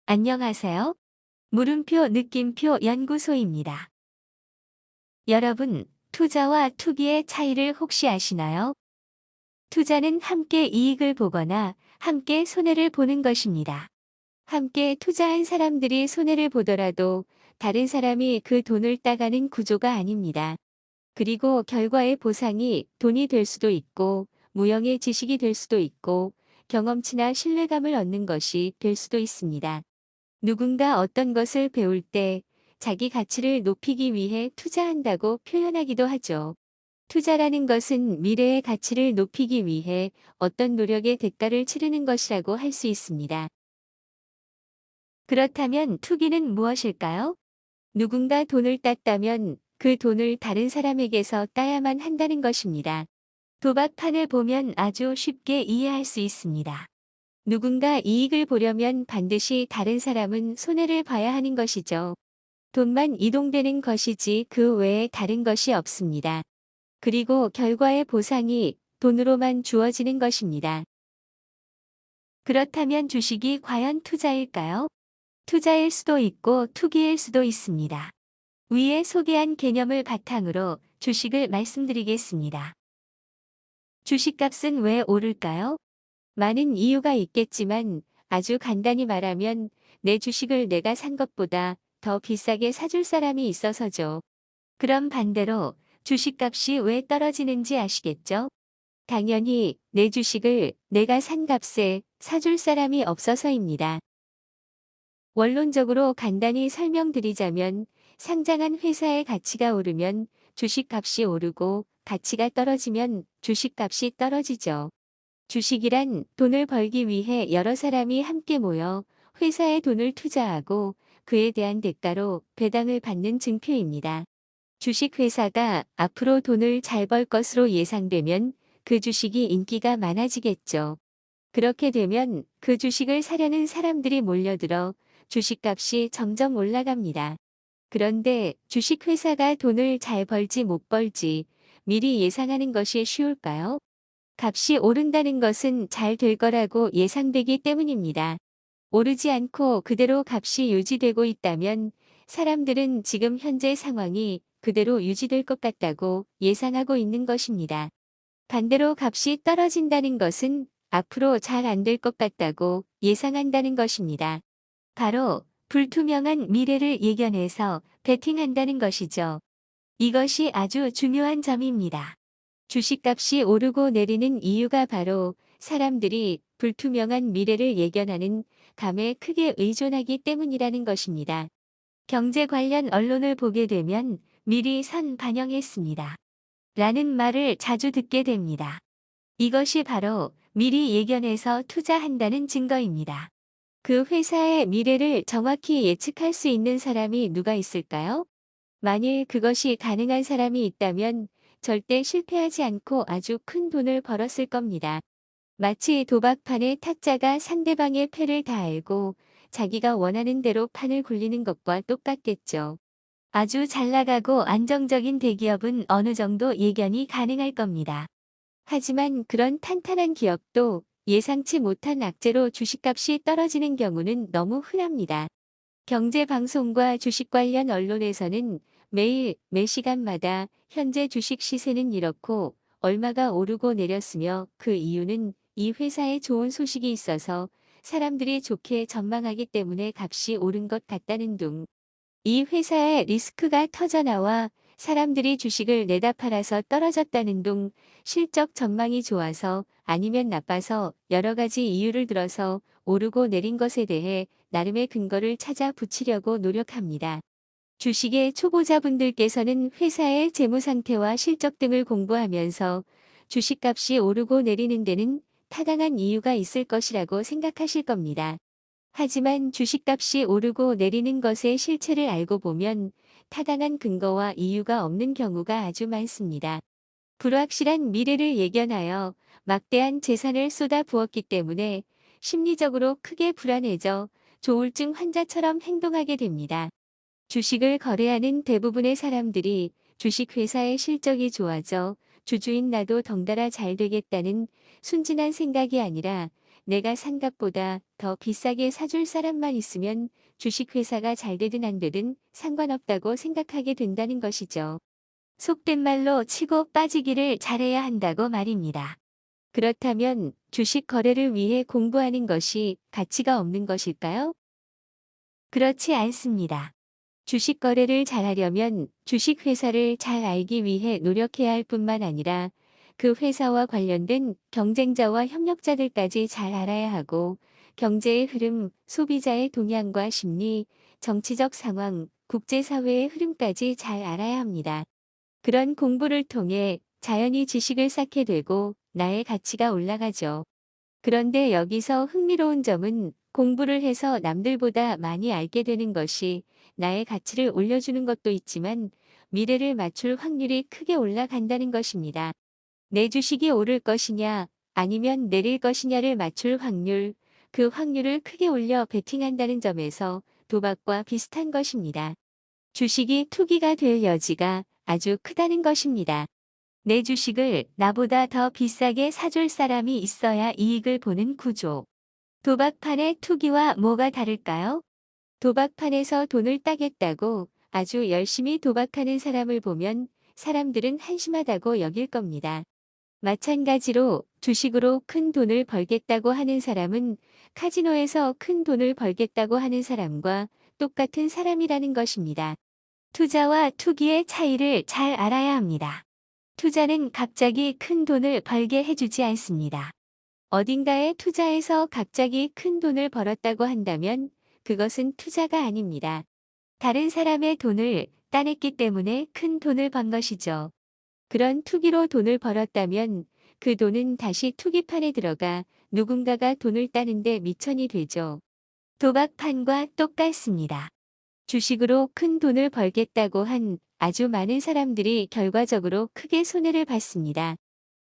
안녕하세요. 물음표 느낌표 연구소입니다. 여러분, 투자와 투기의 차이를 혹시 아시나요? 투자는 함께 이익을 보거나 함께 손해를 보는 것입니다. 함께 투자한 사람들이 손해를 보더라도 다른 사람이 그 돈을 따가는 구조가 아닙니다. 그리고 결과의 보상이 돈이 될 수도 있고, 무형의 지식이 될 수도 있고, 경험치나 신뢰감을 얻는 것이 될 수도 있습니다. 누군가 어떤 것을 배울 때 자기 가치를 높이기 위해 투자한다고 표현하기도 하죠. 투자라는 것은 미래의 가치를 높이기 위해 어떤 노력의 대가를 치르는 것이라고 할 수 있습니다. 그렇다면 투기는 무엇일까요? 누군가 돈을 땄다면 그 돈을 다른 사람에게서 따야만 한다는 것입니다. 도박판을 보면 아주 쉽게 이해할 수 있습니다. 누군가 이익을 보려면 반드시 다른 사람은 손해를 봐야 하는 것이죠. 돈만 이동되는 것이지 그 외에 다른 것이 없습니다. 그리고 결과의 보상이 돈으로만 주어지는 것입니다. 그렇다면 주식이 과연 투자일까요? 투자일 수도 있고 투기일 수도 있습니다. 위에 소개한 개념을 바탕으로 주식을 말씀드리겠습니다. 주식값은 왜 오를까요? 많은 이유가 있겠지만 아주 간단히 말하면 내 주식을 내가 산 것보다 더 비싸게 사줄 사람이 있어서죠. 그럼 반대로 주식값이 왜 떨어지는지 아시겠죠? 당연히 내 주식을 내가 산 값에 사줄 사람이 없어서입니다. 원론적으로 간단히 설명드리자면 상장한 회사의 가치가 오르면 주식값이 오르고 가치가 떨어지면 주식값이 떨어지죠. 주식이란 돈을 벌기 위해 여러 사람이 함께 모여 회사에 돈을 투자하고 그에 대한 대가로 배당을 받는 증표입니다. 주식회사가 앞으로 돈을 잘 벌 것으로 예상되면 그 주식이 인기가 많아지겠죠. 그렇게 되면 그 주식을 사려는 사람들이 몰려들어 주식값이 점점 올라갑니다. 그런데 주식회사가 돈을 잘 벌지 못 벌지 미리 예상하는 것이 쉬울까요? 값이 오른다는 것은 잘 될 거라고 예상되기 때문입니다. 오르지 않고 그대로 값이 유지되고 있다면 사람들은 지금 현재 상황이 그대로 유지될 것 같다고 예상하고 있는 것입니다. 반대로 값이 떨어진다는 것은 앞으로 잘 안 될 것 같다고 예상한다는 것입니다. 바로 불투명한 미래를 예견해서 베팅한다는 것이죠. 이것이 아주 중요한 점입니다. 주식값이 오르고 내리는 이유가 바로 사람들이 불투명한 미래를 예견하는 감에 크게 의존하기 때문이라는 것입니다. 경제 관련 언론을 보게 되면 미리 선 반영했습니다. 라는 말을 자주 듣게 됩니다. 이것이 바로 미리 예견해서 투자한다는 증거입니다. 그 회사의 미래를 정확히 예측할 수 있는 사람이 누가 있을까요? 만일 그것이 가능한 사람이 있다면 절대 실패하지 않고 아주 큰 돈을 벌었을 겁니다. 마치 도박판의 타짜가 상대방의 패를 다 알고 자기가 원하는 대로 판을 굴리는 것과 똑같겠죠. 아주 잘 나가고 안정적인 대기업은 어느 정도 예견이 가능할 겁니다. 하지만 그런 탄탄한 기업도 예상치 못한 악재로 주식값이 떨어지는 경우는 너무 흔합니다. 경제방송과 주식 관련 언론에서는 매일 매 시간마다 현재 주식 시세는 이렇고 얼마가 오르고 내렸으며 그 이유는 이 회사에 좋은 소식이 있어서 사람들이 좋게 전망하기 때문에 값이 오른 것 같다는 둥. 이 회사의 리스크가 터져나와 사람들이 주식을 내다 팔아서 떨어졌다는 둥, 실적 전망이 좋아서 아니면 나빠서 여러 가지 이유를 들어서 오르고 내린 것에 대해 나름의 근거를 찾아 붙이려고 노력합니다. 주식의 초보자분들께서는 회사의 재무 상태와 실적 등을 공부하면서 주식값이 오르고 내리는 데는 타당한 이유가 있을 것이라고 생각하실 겁니다. 하지만 주식값이 오르고 내리는 것의 실체를 알고 보면 타당한 근거와 이유가 없는 경우가 아주 많습니다. 불확실한 미래를 예견하여 막대한 재산을 쏟아 부었기 때문에 심리적으로 크게 불안해져 조울증 환자처럼 행동하게 됩니다. 주식을 거래하는 대부분의 사람들이 주식회사의 실적이 좋아져 주주인 나도 덩달아 잘 되겠다는 순진한 생각이 아니라 내가 산 값보다 더 비싸게 사줄 사람만 있으면 주식회사가 잘 되든 안 되든 상관없다고 생각하게 된다는 것이죠. 속된 말로 치고 빠지기를 잘해야 한다고 말입니다. 그렇다면 주식 거래를 위해 공부하는 것이 가치가 없는 것일까요? 그렇지 않습니다. 주식 거래를 잘하려면 주식 회사를 잘 알기 위해 노력해야 할 뿐만 아니라 그 회사와 관련된 경쟁자와 협력자들까지 잘 알아야 하고 경제의 흐름, 소비자의 동향과 심리, 정치적 상황, 국제사회의 흐름까지 잘 알아야 합니다. 그런 공부를 통해 자연히 지식을 쌓게 되고 나의 가치가 올라가죠. 그런데 여기서 흥미로운 점은 공부를 해서 남들보다 많이 알게 되는 것이 나의 가치를 올려주는 것도 있지만 미래를 맞출 확률이 크게 올라간다는 것입니다. 내 주식이 오를 것이냐 아니면 내릴 것이냐를 맞출 확률, 그 확률을 크게 올려 베팅한다는 점에서 도박과 비슷한 것입니다. 주식이 투기가 될 여지가 아주 크다는 것입니다. 내 주식을 나보다 더 비싸게 사줄 사람이 있어야 이익을 보는 구조. 도박판의 투기와 뭐가 다를까요? 도박판에서 돈을 따겠다고 아주 열심히 도박하는 사람을 보면 사람들은 한심하다고 여길 겁니다. 마찬가지로 주식으로 큰 돈을 벌겠다고 하는 사람은 카지노에서 큰 돈을 벌겠다고 하는 사람과 똑같은 사람이라는 것입니다. 투자와 투기의 차이를 잘 알아야 합니다. 투자는 갑자기 큰 돈을 벌게 해주지 않습니다. 어딘가에 투자해서 갑자기 큰 돈을 벌었다고 한다면 그것은 투자가 아닙니다. 다른 사람의 돈을 따냈기 때문에 큰 돈을 번 것이죠. 그런 투기로 돈을 벌었다면 그 돈은 다시 투기판에 들어가 누군가가 돈을 따는데 미천이 되죠. 도박판과 똑같습니다. 주식으로 큰 돈을 벌겠다고 한 아주 많은 사람들이 결과적으로 크게 손해를 봤습니다.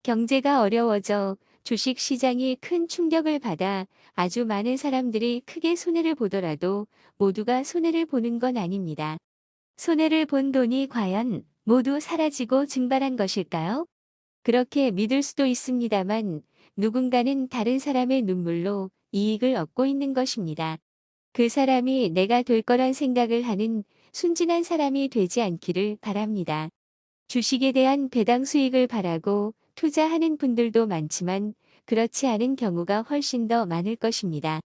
경제가 어려워져 주식 시장이 큰 충격을 받아 아주 많은 사람들이 크게 손해를 보더라도 모두가 손해를 보는 건 아닙니다. 손해를 본 돈이 과연 모두 사라지고 증발한 것일까요? 그렇게 믿을 수도 있습니다만 누군가는 다른 사람의 눈물로 이익을 얻고 있는 것입니다. 그 사람이 내가 될 거란 생각을 하는 순진한 사람이 되지 않기를 바랍니다. 주식에 대한 배당 수익을 바라고 투자하는 분들도 많지만 그렇지 않은 경우가 훨씬 더 많을 것입니다.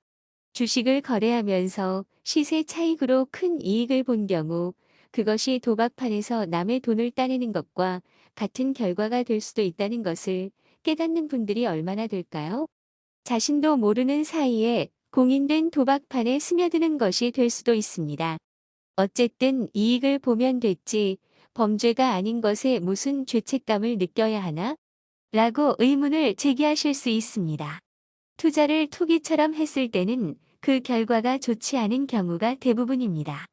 주식을 거래하면서 시세 차익으로 큰 이익을 본 경우 그것이 도박판에서 남의 돈을 따내는 것과 같은 결과가 될 수도 있다는 것을 깨닫는 분들이 얼마나 될까요? 자신도 모르는 사이에 공인된 도박판에 스며드는 것이 될 수도 있습니다. 어쨌든 이익을 보면 됐지 범죄가 아닌 것에 무슨 죄책감을 느껴야 하나? 라고 의문을 제기하실 수 있습니다. 투자를 투기처럼 했을 때는 그 결과가 좋지 않은 경우가 대부분입니다.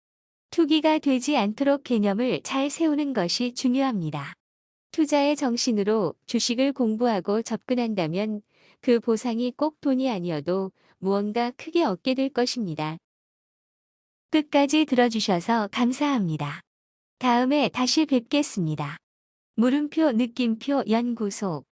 투기가 되지 않도록 개념을 잘 세우는 것이 중요합니다. 투자의 정신으로 주식을 공부하고 접근한다면 그 보상이 꼭 돈이 아니어도 무언가 크게 얻게 될 것입니다. 끝까지 들어주셔서 감사합니다. 다음에 다시 뵙겠습니다. 물음표 느낌표 연구소